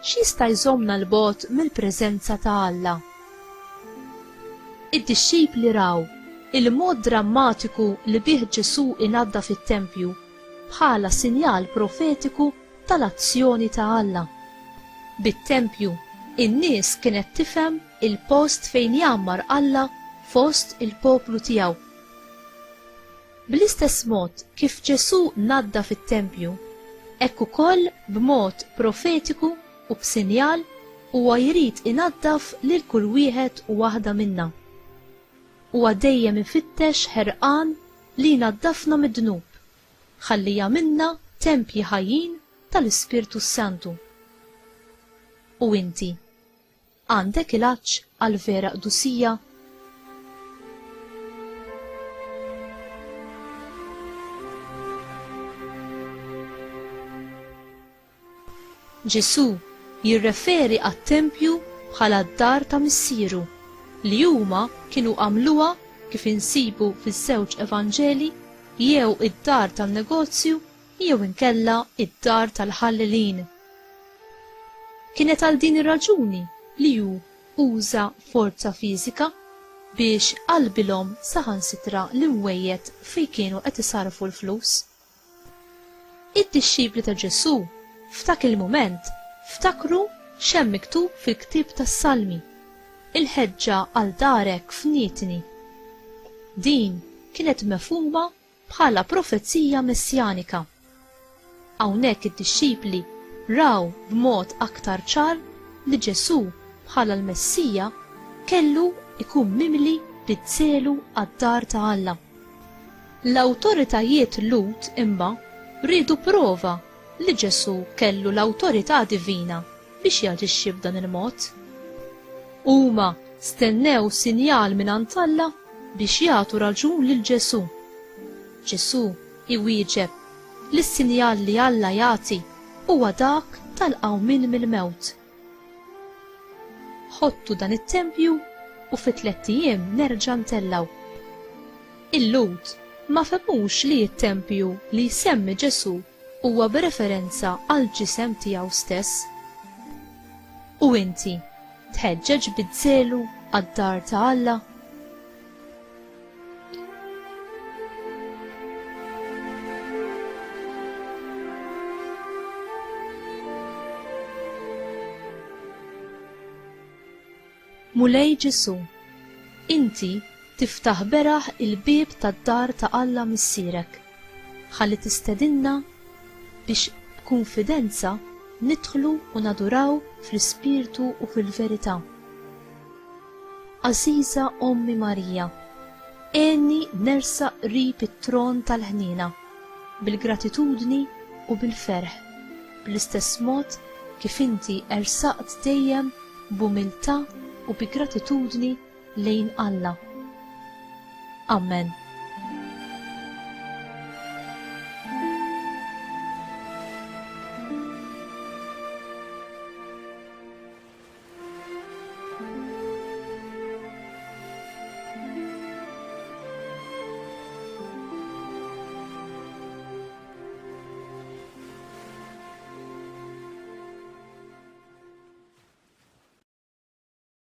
x'jista' jżommna l-bogħod mill-preżenza ta' Alla. Id-dixxipli raw il-mod drammatiku li bih Ġesu inaddaf fit-tempju bħala sinjal profetiku tal-azzjoni ta' Alla. Bit-tempju, in-nies kienet tifhem il-post fejn jammar Alla fost il-poplu tiegħu. Bl-istess mod kif Ġesu naddaf fit-tempju, hekk ukoll b'mod profetiku u b'sinjal huwa jrid inaddaf lil kull wieħed u waħda minna. Huwa dejjem ifittex ħerqan li jnaddafna mid-dnub, ħalli jagħmilna tempji ħajjin tal-Ispirtu Santu. U inti, għandek il-għaġġ għal vera qdusija? Ġesu jirreferi għat-tempju bħala d-dar ta' missieru li huma kienu għamluha kif insibu fiż-żewġ Evanġeli jew id-dar tan-negozju jew inkella id-dar tal-ħallelin. Kienet għal din ir-raġuni li hu uża forza fiżika biex qalbilhom saħansitra l-imwejjed fejn kienu qed isarfu l-flus. Id-dixxipli ta' Ġesu f'dak il-mument ftakru x'hemm miktub fil-ktieb tas-Salmi, il-ħeġġa għal darek f'nietni. Din kienet mefhuma bħala profezija messjanika. Hawnhekk id-dixxipli raw b'mod aktar ċar li Ġesu bħala l-Messija kellu ikun mimli bid-żelu għad-dar ta' Alla. L-awtoritajiet Lut imma rridu prova li Ġesu kellu l-awtorità divina biex jaġixxi b'dan il-mod. Huma stennew sinjal mingħand Alla biex jagħtu raġun lil Ġesu. Ġesu iwieġeb li s-sinjal li Alla jagħti huwa dak tal-qawmin mill-mewt. Ħottu dan it-tempju u fi 3 ijiem nerġa' ntellaw. Il-Lut ma femux li t-tempju li jsemmi Ġesu huwa b'referenza għal ġisem tiegħu stess. U inti tħeġġeġ bid-żelu għad-dar ta' Alla? Mulej Ġesu, inti tiftaħ beraħ il-bieb tad-dar ta' Alla missierek, ħalli tistedinna biex b'kunfidenza nidħlu u naduraw fl-ispirtu u fil-verità. Aziza Ommi Marija, għenni nersaq qrib it-tron tal-ħnina, bil-gratitudni u bil-ferħ, bl-istess mod kif inti ersaqt dejjem b'umiltà u bi gratitudni lejn Alla. Amen.